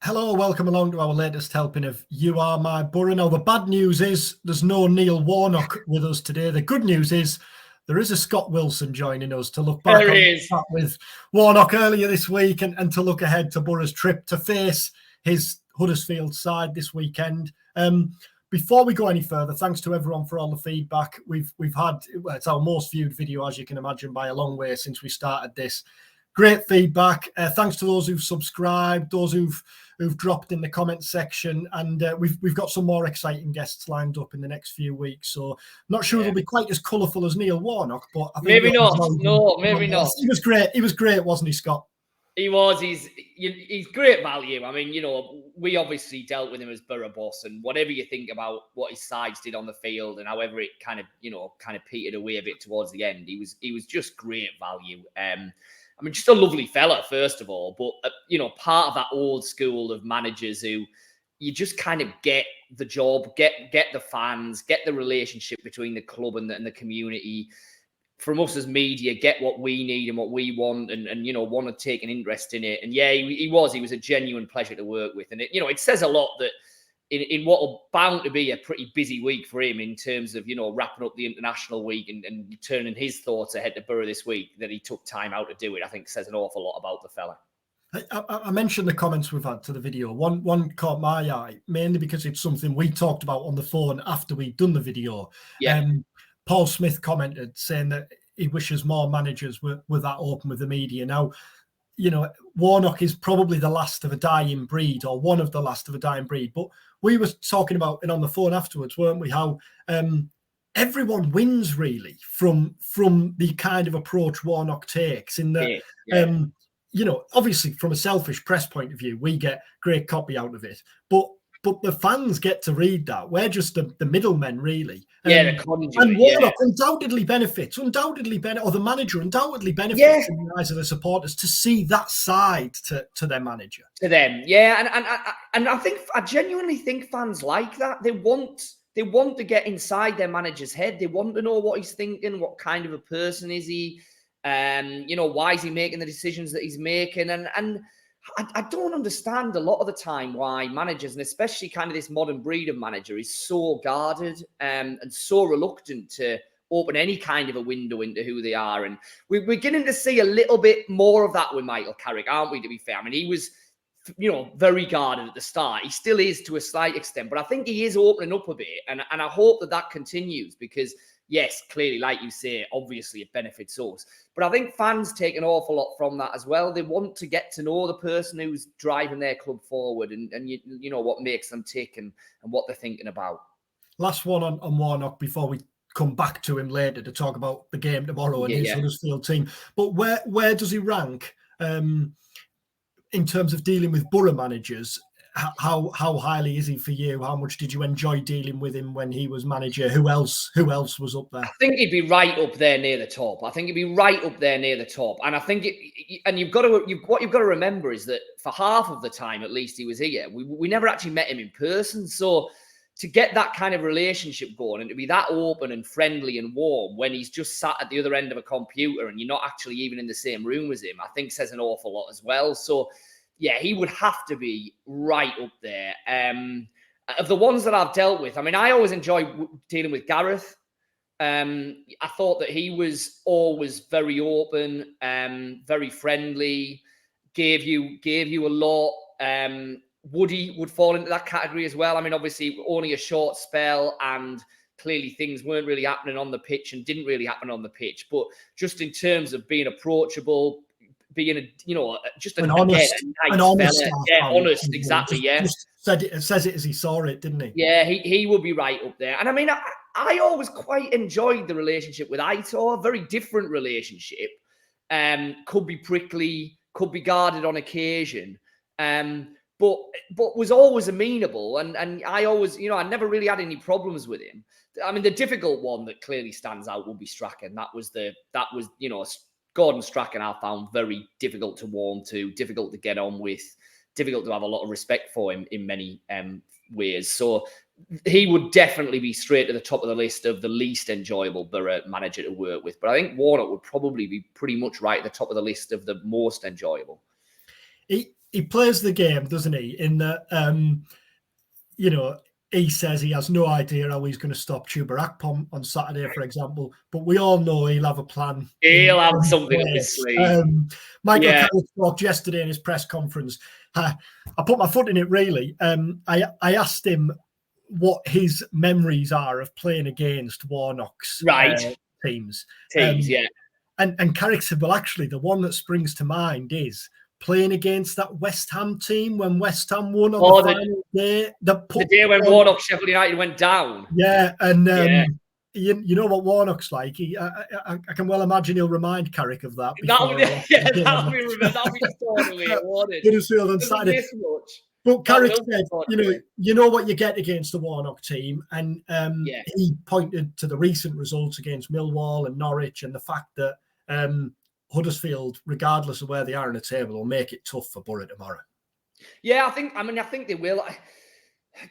Hello, welcome along to our latest helping of You Are My Boro. Now, the bad news is there's no Neil Warnock with us today. The good news is there is a Scott Wilson joining us to look back on that with Warnock earlier this week and to look ahead to Boro's trip to face his Huddersfield side this weekend. Before we go any further, thanks to everyone for all the feedback. We've had, well, it's our most viewed video, as you can imagine, by a long way since we started this. Great feedback. Thanks to those who've subscribed, those who've dropped in the comment section, and we've got some more exciting guests lined up in the next few weeks. So not sure it'll be quite as colourful as Neil Warnock, but I think maybe not. No, maybe not. He was great. He was great, wasn't he, Scott? He was. He's great value. I mean, you know, we obviously dealt with him as Boro boss, and whatever you think about what his sides did on the field, and however it kind of petered away a bit towards the end, he was just great value. I mean, just a lovely fella, first of all, but, part of that old school of managers who you just kind of get the job, get the fans, get the relationship between the club and the community. From us as media, get what we need and what we want and want to take an interest in it. And yeah, he was a genuine pleasure to work with. And it says a lot that in what will bound to be a pretty busy week for him in terms of, wrapping up the international week and turning his thoughts ahead to Boro this week, that he took time out to do it, I think says an awful lot about the fella. I mentioned the comments we've had to the video. One caught my eye, mainly because it's something we talked about on the phone after we'd done the video. Yeah. Paul Smith commented saying that he wishes more managers were that open with the media. Now, Warnock is probably the last of a dying breed, or one of the last of a dying breed. But we were talking about it on the phone afterwards, weren't we? How everyone wins really from the kind of approach Warnock takes. In that, obviously from a selfish press point of view, we get great copy out of it, but the fans get to read that. We're just the middlemen, really. The conduit, and Warnock undoubtedly benefits, or the manager undoubtedly benefits in the eyes of the supporters to see that side to their manager. To them, and I genuinely think fans like that. They want to get inside their manager's head. They want to know what he's thinking, what kind of a person is he, why is he making the decisions that he's making, and I don't understand a lot of the time why managers, and especially kind of this modern breed of manager, is so guarded and so reluctant to open any kind of a window into who they are. And we're beginning to see a little bit more of that with Michael Carrick, aren't we, to be fair? I mean, he was, very guarded at the start. He still is to a slight extent, but I think he is opening up a bit. And I hope that continues because, yes, clearly, like you say, obviously it benefits us. But I think fans take an awful lot from that as well. They want to get to know the person who's driving their club forward and what makes them tick and what they're thinking about. Last one on Warnock before we come back to him later to talk about the game tomorrow and his Huddersfield team. But where does he rank in terms of dealing with Boro managers? How highly is he for you? How much did you enjoy dealing with him when he was manager? Who else was up there? I think he'd be right up there near the top. And I think what you've got to remember is that for half of the time, at least, he was here, we never actually met him in person. So to get that kind of relationship going and to be that open and friendly and warm when he's just sat at the other end of a computer and you're not actually even in the same room as him, I think says an awful lot as well. So yeah, he would have to be right up there. Of the ones that I've dealt with, I mean, I always enjoy dealing with Gareth. I thought that he was always very open, very friendly, gave you a lot. Woody would fall into that category as well. I mean, obviously only a short spell and clearly things weren't really happening on the pitch and didn't really happen on the pitch. But just in terms of being approachable, being just an honest fella. Yeah, honest, exactly. Just says it as he saw it, didn't he? Yeah, he will be right up there. And I mean, I always quite enjoyed the relationship with Aitor. Very different relationship. Could be prickly, could be guarded on occasion. But was always amenable, and I always, I never really had any problems with him. I mean, the difficult one that clearly stands out will be Strachan. That was Gordon Strachan. I found very difficult to warm to, difficult to get on with, difficult to have a lot of respect for him in many ways. So he would definitely be straight to the top of the list of the least enjoyable Boro manager to work with. But I think Warnock would probably be pretty much right at the top of the list of the most enjoyable. he plays the game, doesn't he? In that, he says he has no idea how he's going to stop Chuba Akpom on Saturday, for example. But we all know he'll have a plan. He'll have something up his sleeve. Michael Carrick talked yesterday in his press conference. I put my foot in it, really. I asked him what his memories are of playing against Warnock's teams. And Carrick said, well, actually, the one that springs to mind is playing against that West Ham team when West Ham won on the final day. The day when Warnock Sheffield United went down. Yeah, and you know what Warnock's like. I can well imagine he'll remind Carrick of that. That'll be totally awarded. Huddersfield on Saturday. But Carrick said, you know what you get against the Warnock team, and he pointed to the recent results against Millwall and Norwich, and the fact that Huddersfield, regardless of where they are in the table, will make it tough for Boro tomorrow. Yeah, I think they will.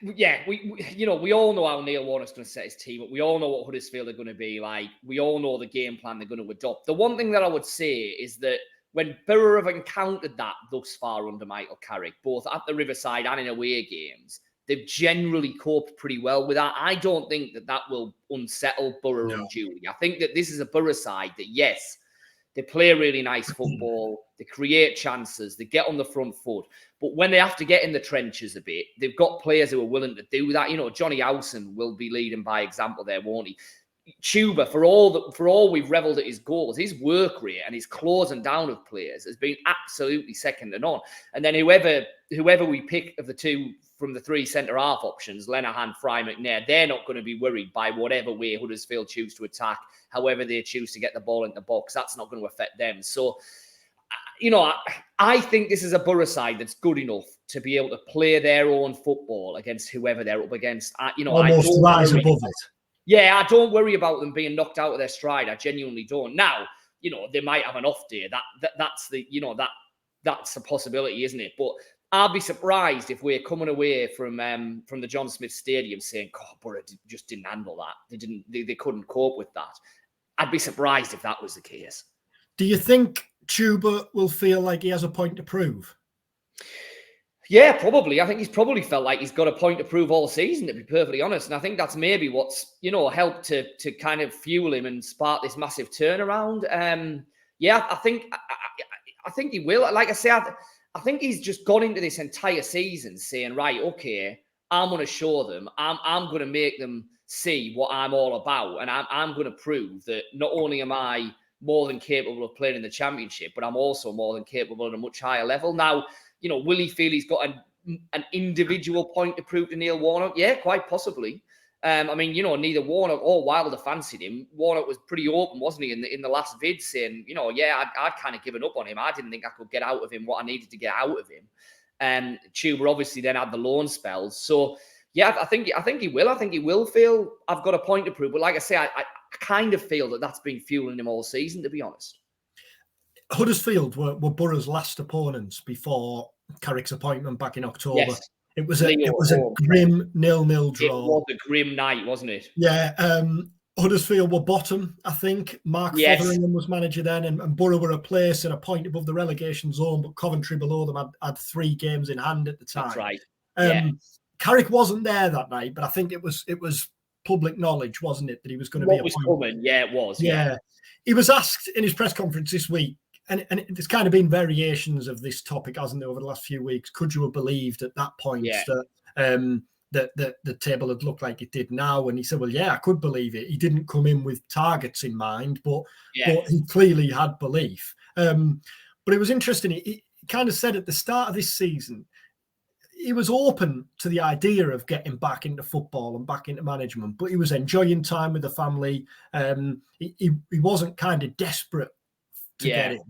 We all know how Neil Warnock's going to set his team up. We all know what Huddersfield are going to be like. We all know the game plan they're going to adopt. The one thing that I would say is that when Boro have encountered that thus far under Michael Carrick, both at the Riverside and in away games, they've generally coped pretty well with that. I don't think that will unsettle Boro unduly. I think that this is a Boro side that, yes, they play really nice football, they create chances, they get on the front foot. But when they have to get in the trenches a bit, they've got players who are willing to do that. Jonny Howson will be leading by example there, won't he? Chuba, for all we've revelled at his goals, his work rate and his closing down of players has been absolutely second to none. And then whoever we pick of the two from the three centre-half options, Lenihan, Fry, McNair, they're not going to be worried by whatever way Huddersfield choose to attack, however they choose to get the ball in the box. That's not going to affect them. So, I think this is a Boro side that's good enough to be able to play their own football against whoever they're up against. Almost rise above it. Yeah, I don't worry about them being knocked out of their stride. I genuinely don't. Now, they might have an off day. That's a possibility, isn't it? But I'll be surprised if we're coming away from the John Smith Stadium saying, "God, Boro just didn't handle that. They couldn't cope with that." I'd be surprised if that was the case. Do you think Chuba will feel like he has a point to prove? Yeah, probably. I think he's probably felt like he's got a point to prove all season, to be perfectly honest. And I think that's maybe what's, helped to kind of fuel him and spark this massive turnaround. I think he will. Like I say, I think he's just gone into this entire season saying, right, okay, I'm going to show them. I'm going to make them see what I'm all about. And I'm going to prove that not only am I more than capable of playing in the Championship, but I'm also more than capable at a much higher level. Now, will he feel he's got an individual point to prove to Neil Warnock? Yeah, quite possibly. Neither Warnock or Wilder fancied him. Warnock was pretty open, wasn't he, in the last vid, saying, I'd kind of given up on him. I didn't think I could get out of him what I needed to get out of him. Chuba obviously then had the loan spells. So, yeah, I think he will. I think he will feel I've got a point to prove. But like I say, I kind of feel that's been fueling him all season, to be honest. Huddersfield were Boro's last opponents before Carrick's appointment back in October. Yes. It was a grim 0-0 draw. It was a grim night, wasn't it? Yeah. Huddersfield were bottom, I think. Mark Fotheringham was manager then, and Boro were a place and a point above the relegation zone, but Coventry below them had 3 games in hand at the time. That's right. Carrick wasn't there that night, but I think it was public knowledge, wasn't it, that he was going to be what was coming? Yeah, it was. Yeah. He was asked in his press conference this week, and there's kind of been variations of this topic, hasn't there, over the last few weeks. Could you have believed at that point that the table had looked like it did now? And he said, well, yeah, I could believe it. He didn't come in with targets in mind, but he clearly had belief. But it was interesting. He kind of said at the start of this season, he was open to the idea of getting back into football and back into management, but he was enjoying time with the family. He wasn't kind of desperate to get in.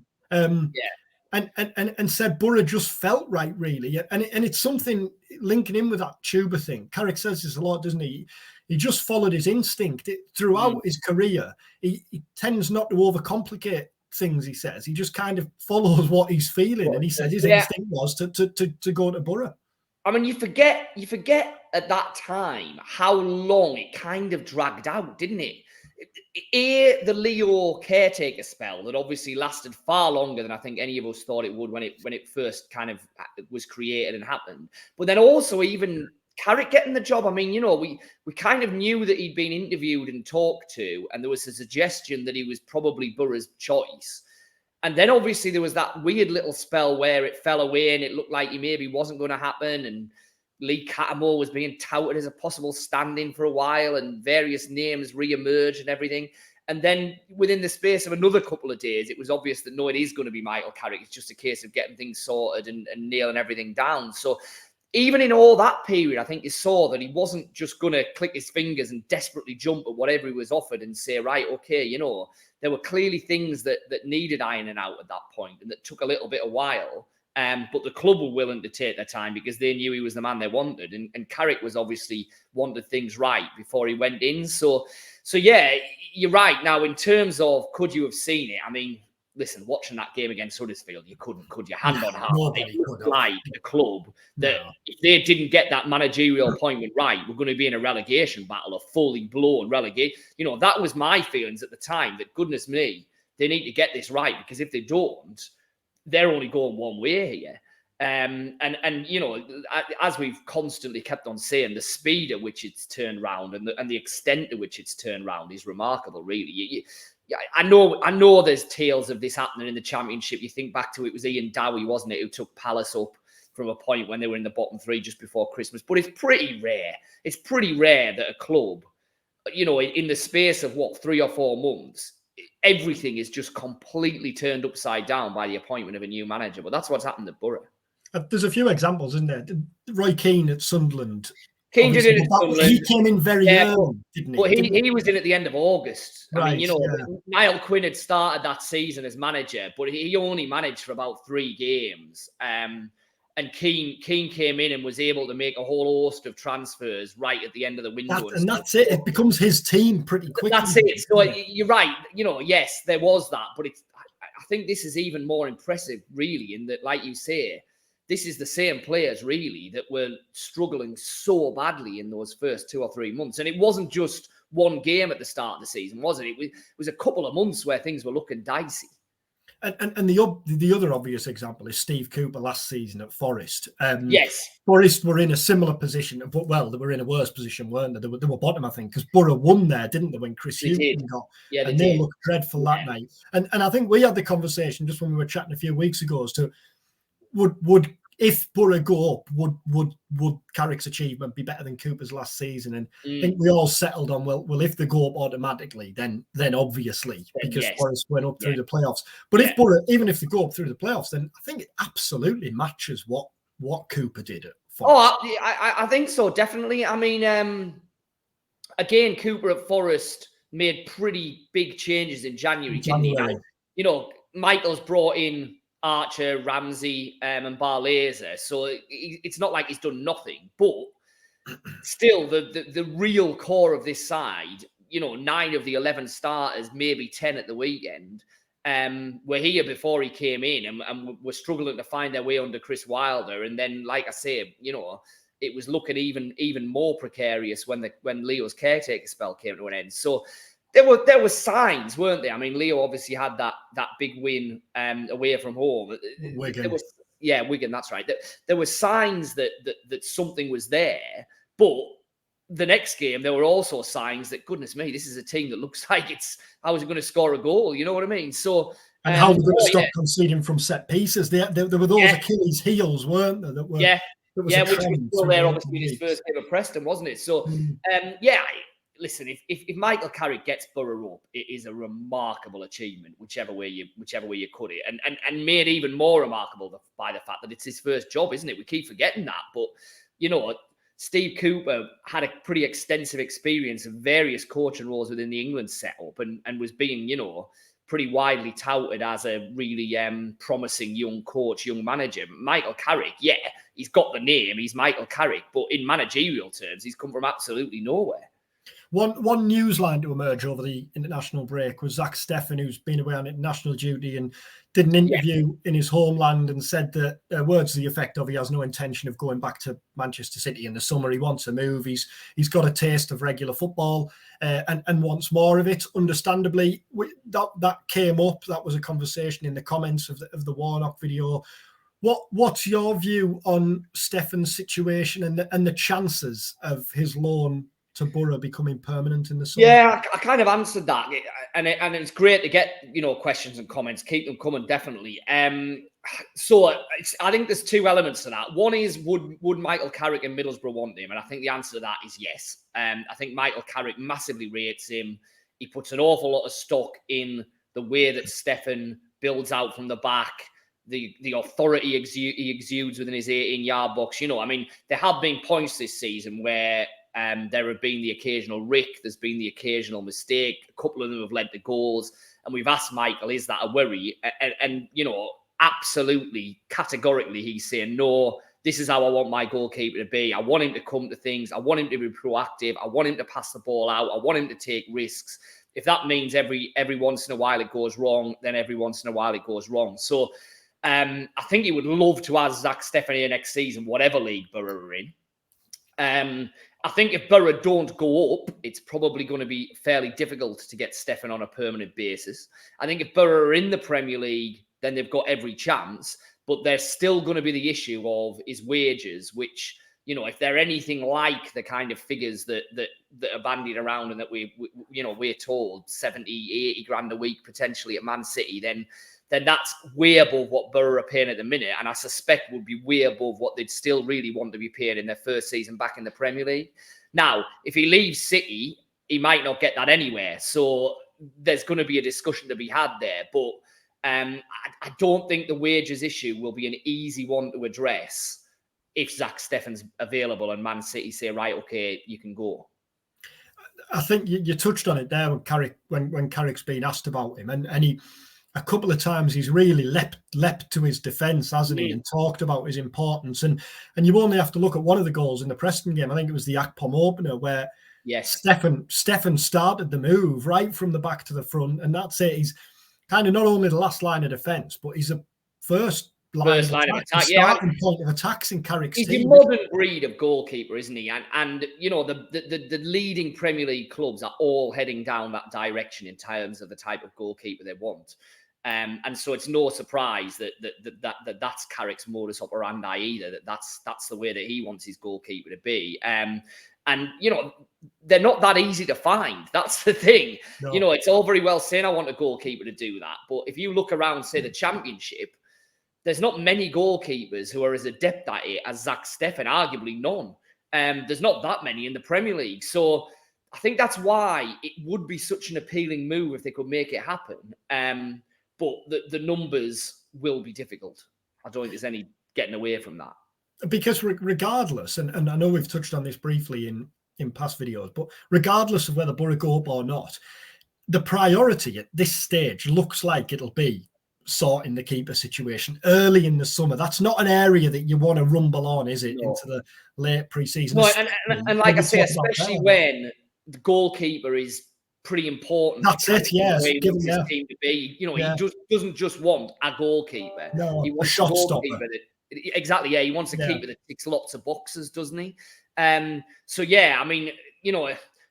And said Boro just felt right, really. And it's something linking in with that Chuba thing. Carrick says this a lot, doesn't he? He just followed his instinct throughout his career. He tends not to overcomplicate things, he says. He just kind of follows what he's feeling. And he said his instinct was to go to Boro. I mean, you forget at that time how long it kind of dragged out, didn't it? the Leo caretaker spell that obviously lasted far longer than I think any of us thought it would when it first kind of was created and happened. But then also even Carrick getting the job. I mean, we kind of knew that he'd been interviewed and talked to, and there was a suggestion that he was probably Boro's choice. And then obviously there was that weird little spell where it fell away and it looked like he maybe wasn't going to happen. And Lee Cattermole was being touted as a possible stand-in for a while, and various names re-emerged and everything. And then within the space of another couple of days, it was obvious that no, it is going to be Michael Carrick. It's just a case of getting things sorted and nailing everything down. So even in all that period, I think you saw that he wasn't just going to click his fingers and desperately jump at whatever he was offered and say, right, okay, there were clearly things that needed ironing out at that point and that took a little bit of while. But the club were willing to take their time because they knew he was the man they wanted. And Carrick was obviously wanted things right before he went in. So yeah, you're right. Now, in terms of could you have seen it? I mean, listen, watching that game against Huddersfield, you couldn't, could you? Hand on heart. It looked like the club that if they didn't get that managerial appointment right, we're going to be in a relegation battle, a fully blown relegation. That was my feelings at the time, that goodness me, they need to get this right, because if they don't, they're only going one way here. And as we've constantly kept on saying, the speed at which it's turned around and the extent to which it's turned around is remarkable, really. I know there's tales of this happening in the Championship. You think back to it was Ian Dowie, wasn't it, who took Palace up from a point when they were in the bottom three just before Christmas. But it's pretty rare. It's pretty rare that a club, in the space of 3 or 4 months, everything is just completely turned upside down by the appointment of a new manager. But that's what's happened at Boro. There's a few examples, isn't there? Roy Keane at Sunderland. Keane did it at Sunderland. He came in very early, didn't he? But he was in at the end of August. Right, I mean, Niall Quinn had started that season as manager, but he only managed for about 3 games. And Keane came in and was able to make a whole host of transfers right at the end of the window. And that's it. It becomes his team pretty quickly. That's it. So you're right. Yes, there was that. But I think this is even more impressive, really, in that, like you say, this is the same players, really, that were struggling so badly in those first 2 or 3 months. And it wasn't just one game at the start of the season, was it? It was a couple of months where things were looking dicey. And the other obvious example is Steve Cooper last season at Forest. Yes. Forest were in a similar position, but they were in a worse position, weren't they? They were bottom, I think, because Boro won there, didn't they, when Chris Hughton got? Yeah, they looked dreadful that night. And I think we had the conversation just when we were chatting a few weeks ago as to would if Boro go up, would Carrick's achievement be better than Cooper's last season? And I think we all settled on well, if they go up automatically, then obviously, because Forest went up through the playoffs. But if Boro, even if they go up through the playoffs, then I think it absolutely matches what Cooper did at Forest. Oh, I think so, definitely. I mean, again, Cooper at Forest made pretty big changes in January. Didn't he? Michael's brought in Archer, Ramsey, and Barlaser. So it's not like he's done nothing, but still the real core of this side, 9 of the 11 starters, maybe 10 at the weekend, were here before he came in and were struggling to find their way under Chris Wilder. And then, like I say, it was looking even more precarious when Leo's caretaker spell came to an end. So there were signs, weren't there? I mean, Leo obviously had that big win away from home. Wigan. Wigan, that's right. There were signs that something was there, but the next game there were also signs that, goodness me, this is a team that looks like how is it going to score a goal? You know what I mean? So and how they're going to stop conceding from set pieces. There were those Achilles heels, weren't there? That were, which was still there, obviously, in his first game at Preston, wasn't it? So listen, if Michael Carrick gets Boro up, it is a remarkable achievement, whichever way you cut it, and made even more remarkable by the fact that it's his first job, isn't it? We keep forgetting that, but Steve Cooper had a pretty extensive experience of various coaching roles within the England setup, and was being pretty widely touted as a really promising young coach, young manager. Michael Carrick, he's got the name, he's Michael Carrick, but in managerial terms, he's come from absolutely nowhere. One news line to emerge over the international break was Zack Steffen, who's been away on international duty and did an interview in his homeland and said that words to the effect of he has no intention of going back to Manchester City in the summer. He wants to move. He's got a taste of regular football and wants more of it. Understandably, that came up. That was a conversation in the comments of the Warnock video. What's your view on Steffen's situation and the chances of his loan to Boro becoming permanent in the summer? Yeah, I kind of answered that, and it's great to get questions and comments. Keep them coming, definitely. So I think there's two elements to that. One is would Michael Carrick and Middlesbrough want him, and I think the answer to that is yes. I think Michael Carrick massively rates him. He puts an awful lot of stock in the way that Steffen builds out from the back. The authority he exudes within his 18-yard box. I mean, there have been points this season where there have been the occasional rick, there's been the occasional mistake. A couple of them have led to goals. And we've asked Michael, is that a worry? And absolutely, categorically, he's saying, no, this is how I want my goalkeeper to be. I want him to come to things. I want him to be proactive. I want him to pass the ball out. I want him to take risks. If that means every once in a while it goes wrong, then every once in a while it goes wrong. So I think he would love to have Zack Steffen here next season, whatever league Boro are in. I think if Boro don't go up, it's probably going to be fairly difficult to get Steffen on a permanent basis. I think if Boro are in the Premier League, then they've got every chance. But there's still going to be the issue of his wages, which, if they're anything like the kind of figures that are bandied around and that we're told 70, 80 grand a week potentially at Man City, then that's way above what Boro are paying at the minute. And I suspect would be way above what they'd still really want to be paying in their first season back in the Premier League. Now, if he leaves City, he might not get that anywhere. So there's going to be a discussion to be had there. But I don't think the wages issue will be an easy one to address if Zack Steffen's available and Man City say, right, okay, you can go. I think you touched on it there when Carrick's been asked about him. And he... a couple of times he's really leapt to his defence, hasn't he, and talked about his importance. And you only have to look at one of the goals in the Preston game. I think it was the Akpom opener where Stefan started the move right from the back to the front. And that's it. He's kind of not only the last line of defence, but he's a first line of attack. Starting point of attacks in Carrick's team. He's a modern breed of goalkeeper, isn't he? And the leading Premier League clubs are all heading down that direction in terms of the type of goalkeeper they want. And so it's no surprise that's Carrick's modus operandi either. That's the way that he wants his goalkeeper to be. And they're not that easy to find. That's the thing. No. It's all very well saying I want a goalkeeper to do that, but if you look around, say the Championship, there's not many goalkeepers who are as adept at it as Zack Steffen. Arguably none. There's not that many in the Premier League. So I think that's why it would be such an appealing move if they could make it happen. But the numbers will be difficult. I don't think there's any getting away from that. Because regardless, and I know we've touched on this briefly in past videos, but regardless of whether Boro go up or not, the priority at this stage looks like it'll be sorting the keeper situation early in the summer. That's not an area that you want to rumble on, is it, into the late pre-season? No, and like I say, especially when the goalkeeper is pretty important. That's it, yes. He wants his team to be. He doesn't just want a goalkeeper. No, he wants a shot stopper. Exactly, yeah. He wants a keeper that ticks lots of boxes, doesn't he? So yeah, I mean,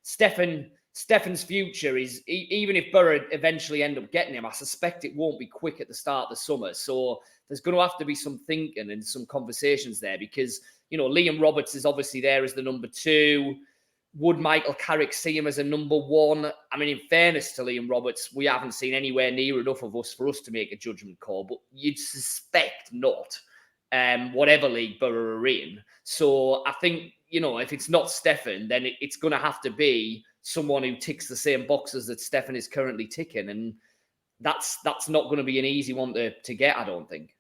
Steffen's future is, even if Boro eventually end up getting him, I suspect it won't be quick at the start of the summer. So there's going to have to be some thinking and some conversations there because, Liam Roberts is obviously there as the number 2. Would Michael Carrick see him as a number 1? I mean, in fairness to Liam Roberts, we haven't seen anywhere near enough of us for us to make a judgment call, but you'd suspect not, whatever league Boro are in. So I think, if it's not Steffen, then it's going to have to be someone who ticks the same boxes that Steffen is currently ticking. And that's not going to be an easy one to get, I don't think.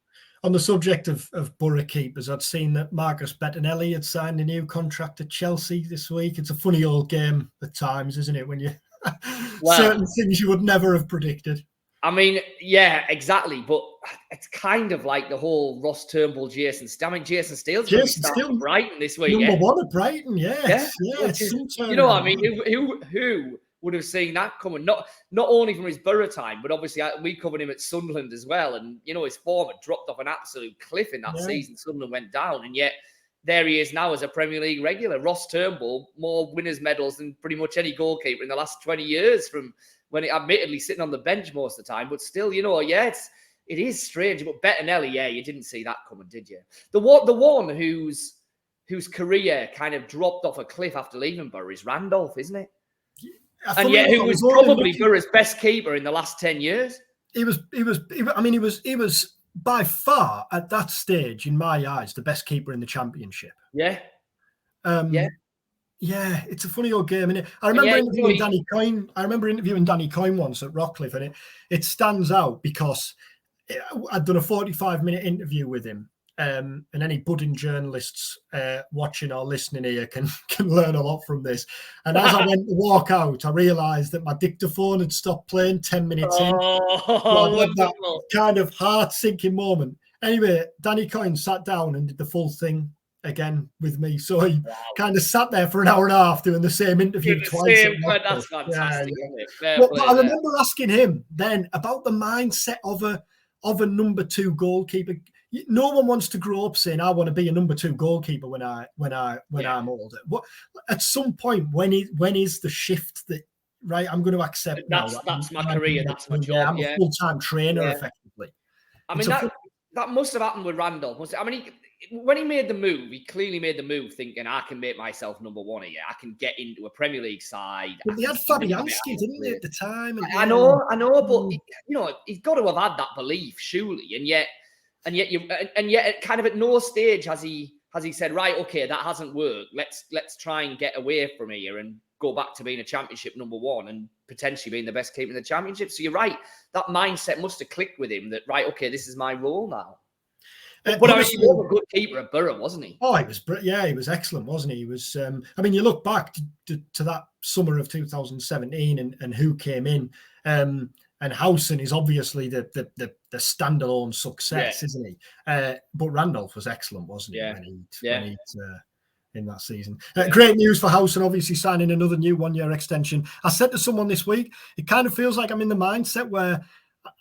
On the subject of Boro keepers, I'd seen that Marcus Bettinelli had signed a new contract at Chelsea this week. It's a funny old game at times, isn't it? When you certain things you would never have predicted. I mean, yeah, exactly. But it's kind of like the whole Ross Turnbull, Jason Steele. I mean, Jason Steele's going to be starting for Brighton this week. Number one at Brighton, yes. Yeah. You know what I mean? Who would have seen that coming? Not only from his Boro time, but obviously we covered him at Sunderland as well. And, you know, his form had dropped off an absolute cliff in that season. Sunderland went down. And yet there he is now as a Premier League regular. Ross Turnbull, more winners' medals than pretty much any goalkeeper in the last 20 years from when he admittedly sitting on the bench most of the time. But still, you know, it is strange. But Bettinelli, you didn't see that coming, did you? The one whose career kind of dropped off a cliff after leaving Boro is Randolph, isn't it? And yet, who was probably Boro's best keeper in the last 10 years? He was by far at that stage, in my eyes, the best keeper in the Championship. Yeah. Yeah, it's a funny old game, innit? I remember interviewing Danny Coyne. I remember interviewing Danny Coyne once at Rockcliffe, and it stands out because I'd done a 45-minute interview with him. And any budding journalists watching or listening here can learn a lot from this. And as I went to walk out, I realised that my dictaphone had stopped playing 10 minutes in. So that kind of heart-sinking moment. Anyway, Danny Coyne sat down and did the full thing again with me. So he kind of sat there for an hour and a half doing the same interview twice. That's fantastic. Yeah. But I remember asking him then about the mindset of a number two goalkeeper. No one wants to grow up saying, I want to be a number two goalkeeper when I'm older. What at some point, when is the shift that, right, I'm going to accept that's my career, that's my job. I'm a full-time trainer, effectively. I mean, that must have happened with Randolph. When he made the move, he clearly made the move thinking, I can make myself number one here. I can get into a Premier League side. But they had Fabianski, didn't they, at the time? I know, but you know, he's got to have had that belief, surely. And yet, kind of at no stage has he said, right, okay, that hasn't worked. Let's try and get away from here and go back to being a Championship number one and potentially being the best keeper in the Championship. So you're right, that mindset must have clicked with him that, right, okay, this is my role now. But I mean, he was a good keeper at Boro, wasn't he? Oh, he was excellent, wasn't he? He was. You look back to that summer of 2017 and who came in. And Howson is obviously the standalone success, isn't he? But Randolph was excellent, wasn't he? In that season. Great news for Howson, obviously signing another new 1-year extension. I said to someone this week, it kind of feels like I'm in the mindset where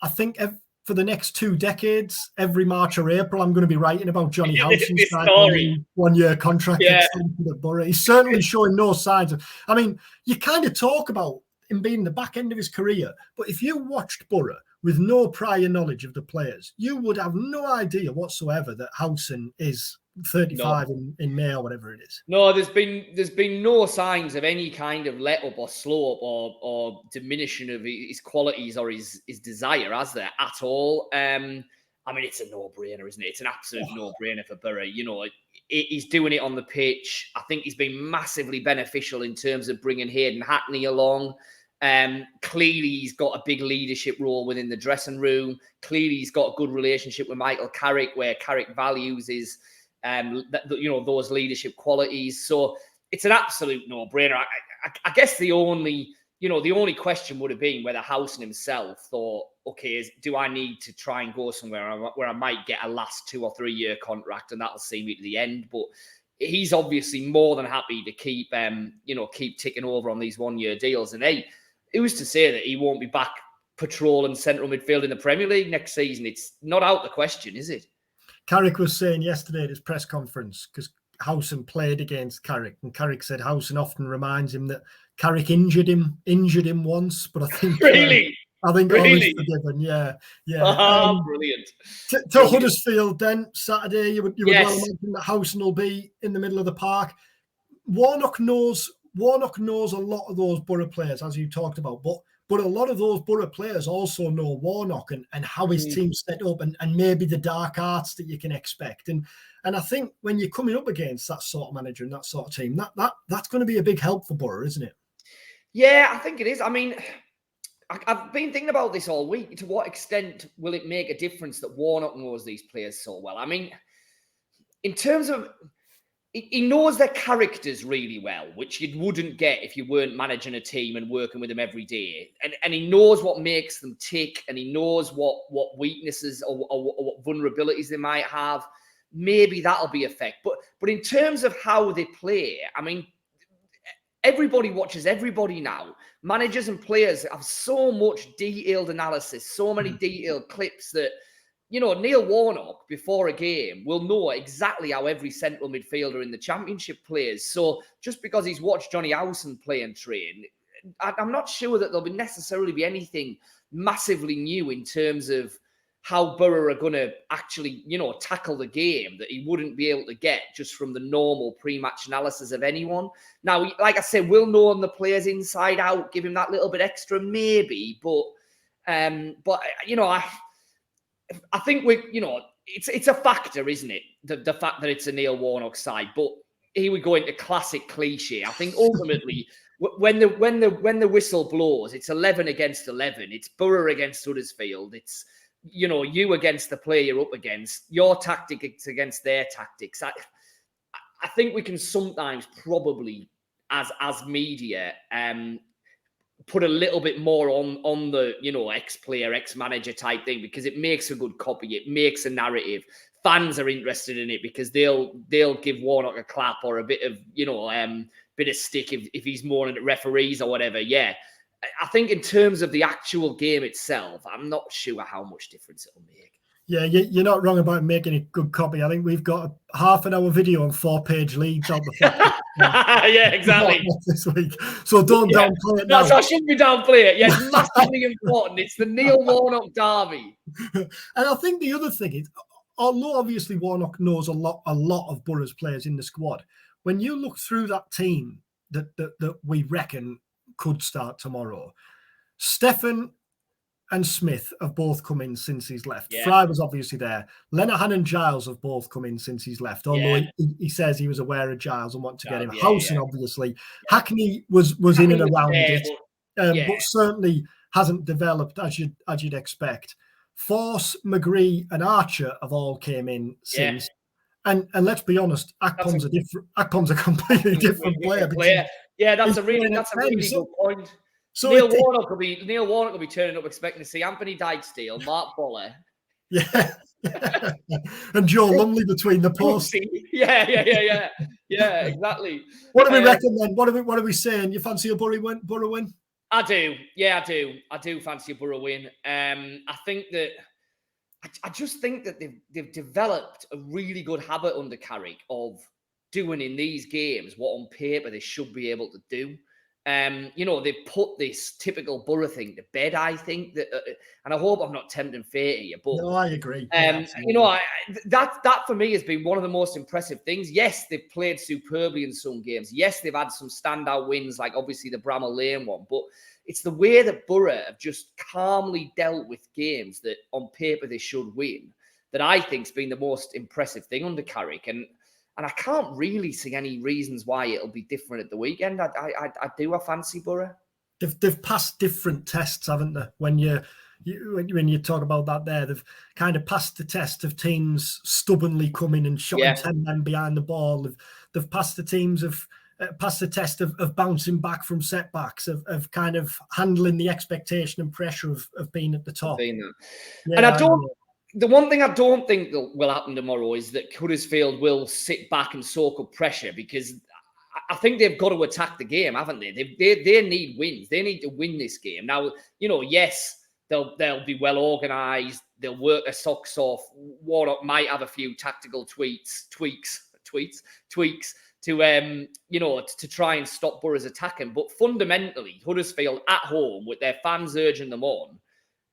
I think for the next 2 decades, every March or April, I'm going to be writing about Jonny Howson signing a 1-year contract extension at Boro. He's certainly showing no signs of. I mean, you kind of talk about him being the back end of his career, but if you watched Boro with no prior knowledge of the players, you would have no idea whatsoever that Howson is 35 in May or whatever it is. No, there's been no signs of any kind of let up or slow up or diminishing of his qualities or his desire, has there, at all? I mean, it's a no-brainer, isn't it? It's an absolute no-brainer for Boro. You know, he's doing it on the pitch. I think he's been massively beneficial in terms of bringing Hayden Hackney along. Clearly, he's got a big leadership role within the dressing room. Clearly, he's got a good relationship with Michael Carrick, where Carrick values his, those leadership qualities. So it's an absolute no-brainer. I guess the only question would have been whether Howson himself thought, okay, do I need to try and go somewhere where I might get a last 2 or 3 year contract and that'll see me to the end? But he's obviously more than happy to keep ticking over on these 1-year deals. And who's to say that he won't be back patrolling central midfield in the Premier League next season? It's not out the question, is it? Carrick was saying yesterday at his press conference, because Howson played against Carrick, and Carrick said Howson often reminds him that Carrick injured him once, but I think really. All is forgiven. Yeah. Brilliant. To Huddersfield then Saturday, you would well imagine that Howson will be in the middle of the park. Warnock knows a lot of those Boro players, as you talked about, but a lot of those Boro players also know Warnock and how his team's set up and maybe the dark arts that you can expect. And I think when you're coming up against that sort of manager and that sort of team, that's going to be a big help for Boro, isn't it? Yeah, I think it is. I mean, I've been thinking about this all week. To what extent will it make a difference that Warnock knows these players so well? I mean, in terms of he knows their characters really well, which you wouldn't get if you weren't managing a team and working with them every day. And he knows what makes them tick, and he knows what weaknesses or what vulnerabilities they might have. Maybe that'll be effect. But in terms of how they play, I mean, everybody watches everybody now. Managers and players have so much detailed analysis, so many detailed clips that, you know, Neil Warnock, before a game, will know exactly how every central midfielder in the Championship plays. So just because he's watched Jonny Howson play and train, I'm not sure that there'll necessarily be anything massively new in terms of how Boro are going to actually, you know, tackle the game that he wouldn't be able to get just from the normal pre-match analysis of anyone. Now, like I said, we'll know the players inside out, give him that little bit extra, maybe. But you know, I think it's a factor, isn't it? The fact that it's a Neil Warnock side. But here we go into classic cliche. I think ultimately, when the whistle blows, it's 11 against 11. It's Boro against Huddersfield. It's, you know, you against the player you're up against, your tactics against their tactics. I think we can sometimes probably, as media, put a little bit more on the, you know, ex-player, ex-manager type thing, because it makes a good copy. It makes a narrative. Fans are interested in it because they'll give Warnock a clap or a bit of, you know, bit of stick if he's mourning at referees or whatever. Yeah. I think in terms of the actual game itself, I'm not sure how much difference it'll make. Yeah, you're not wrong about making a good copy. I think we've got a half-an-hour video on 4-page leads out the fact. Yeah, exactly. This week. So don't downplay it now. No, so I shouldn't be downplay it. Yeah, it's massively important. It's the Neil Warnock derby. And I think the other thing is, although obviously Warnock knows a lot of Boro's players in the squad, when you look through that team that we reckon could start tomorrow, Stefan and Smith have both come in since he's left. Yeah. Fry was obviously there. Lenahan and Giles have both come in since he's left, although he says he was aware of Giles and wanted to get him. Howson, obviously. Hackney was in and around it, but certainly hasn't developed as you'd expect. Force, McGree and Archer have all came in since. And let's be honest, Akpom's a completely different player. Yeah, that's a really good point. So Neil Warnock will be turning up expecting to see Anthony Dykesdale, Mark Boller. Yeah. And Joe Lumley between the posts. Yeah, exactly. What do we reckon then? What are we saying? You fancy a Boro win? I do. Yeah, I do. I do fancy a Boro win. I just think that they've developed a really good habit under Carrick of doing in these games what on paper they should be able to do. You know, they've put this typical Boro thing to bed, I think, that, and I hope I'm not tempting fate here, but no, I agree. You know, that for me has been one of the most impressive things. Yes, they've played superbly in some games. Yes, they've had some standout wins, like obviously the Bramall Lane one, but it's the way that Boro have just calmly dealt with games that on paper they should win that I think's been the most impressive thing under Carrick. And I can't really see any reasons why it'll be different at the weekend. I fancy Boro. They've passed different tests, haven't they? When you talk about that there, they've kind of passed the test of teams stubbornly coming and shotting 10 men behind the ball. They've passed the teams of passed the test of bouncing back from setbacks, of kind of handling the expectation and pressure of being at the top. The one thing I don't think will happen tomorrow is that Huddersfield will sit back and soak up pressure, because I think they've got to attack the game, haven't they? They need wins. They need to win this game. Now, you know, yes, they'll be well organised. They'll work their socks off. Warnock might have a few tactical tweaks to, you know, to try and stop Boro's attacking. But fundamentally, Huddersfield at home, with their fans urging them on,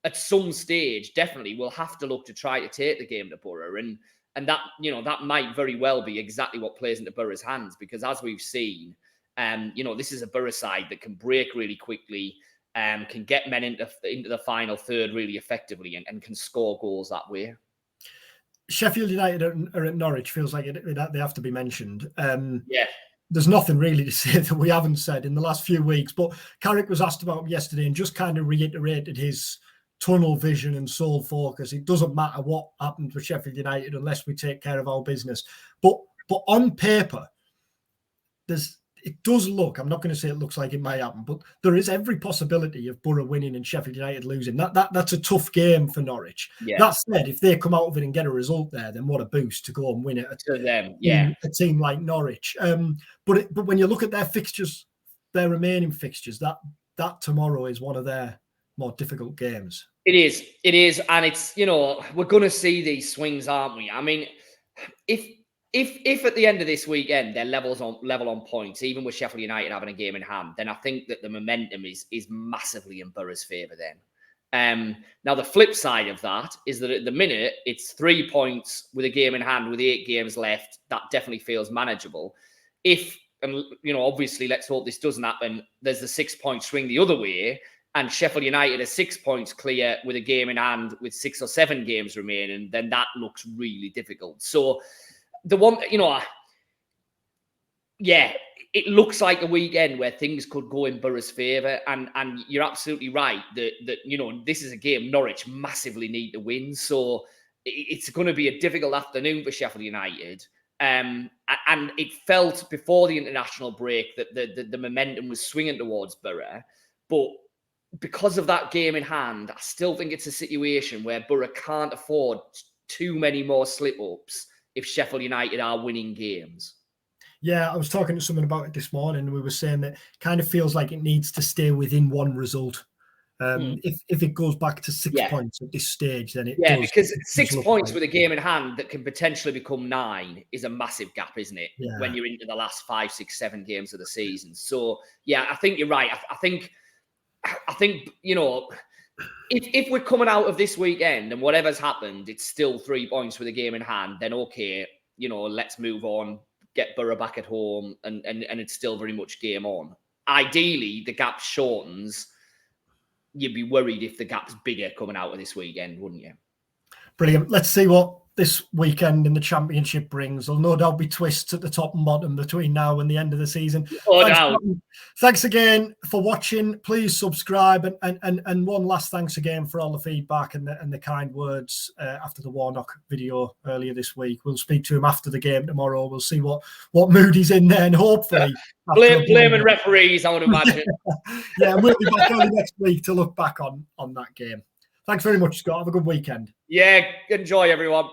at some stage, definitely will have to look to try to take the game to Boro. And that, you know, that might very well be exactly what plays into Boro's hands, because as we've seen, you know, this is a Boro side that can break really quickly, can get men into the final third really effectively, and can score goals that way. Sheffield United are at Norwich. Feels like they have to be mentioned. Yeah. There's nothing really to say that we haven't said in the last few weeks, but Carrick was asked about him yesterday and just kind of reiterated his tunnel vision and sole focus. It doesn't matter what happens with Sheffield United unless we take care of our business. But on paper, it does look, I'm not going to say it looks like it might happen, but there is every possibility of Boro winning and Sheffield United losing. That's a tough game for Norwich. Yeah. That said, if they come out of it and get a result there, then what a boost to go and win it to them. A team like Norwich. But when you look at their fixtures, their remaining fixtures, that tomorrow is one of their more difficult games. It is, and it's, we're going to see these swings, aren't we? I mean, if at the end of this weekend they're level on points, even with Sheffield United having a game in hand, then I think that the momentum is massively in Boro's favour then. Now, the flip side of that is that at the minute, it's 3 points with a game in hand with 8 games left. That definitely feels manageable. Obviously, let's hope this doesn't happen. There's the 6 point swing the other way, and Sheffield United are 6 points clear with a game in hand with 6 or 7 games remaining, then that looks really difficult. So the one, it looks like a weekend where things could go in Boro's favour, and you're absolutely right that this is a game Norwich massively need to win. So it's going to be a difficult afternoon for Sheffield United. And it felt before the international break that the momentum was swinging towards Boro, but because of that game in hand, I still think it's a situation where Boro can't afford too many more slip-ups if Sheffield United are winning games. Yeah, I was talking to someone about it this morning, and we were saying that it kind of feels like it needs to stay within one result. If it goes back to 6 points at this stage, then it does. Because 6 points with a game in hand that can potentially become 9 is a massive gap, isn't it? Yeah. When you're into the last 5, 6, 7 games of the season. So, I think you're right. I think, if we're coming out of this weekend and whatever's happened, it's still 3 points with a game in hand, then okay, let's move on, get Boro back at home, and it's still very much game on. Ideally, the gap shortens. You'd be worried if the gap's bigger coming out of this weekend, wouldn't you? Brilliant. Let's see what this weekend in the Championship brings. There'll no doubt be twists at the top and bottom between now and the end of the season. Thanks again for watching. Please subscribe, and one last thanks again for all the feedback and the kind words after the Warnock video earlier this week. We'll speak to him after the game tomorrow. We'll see what mood he's in there, and hopefully blaming referees, I would imagine. Yeah, we'll be back early next week to look back on that game. Thanks very much, Scott. Have a good weekend. Yeah, enjoy, everyone.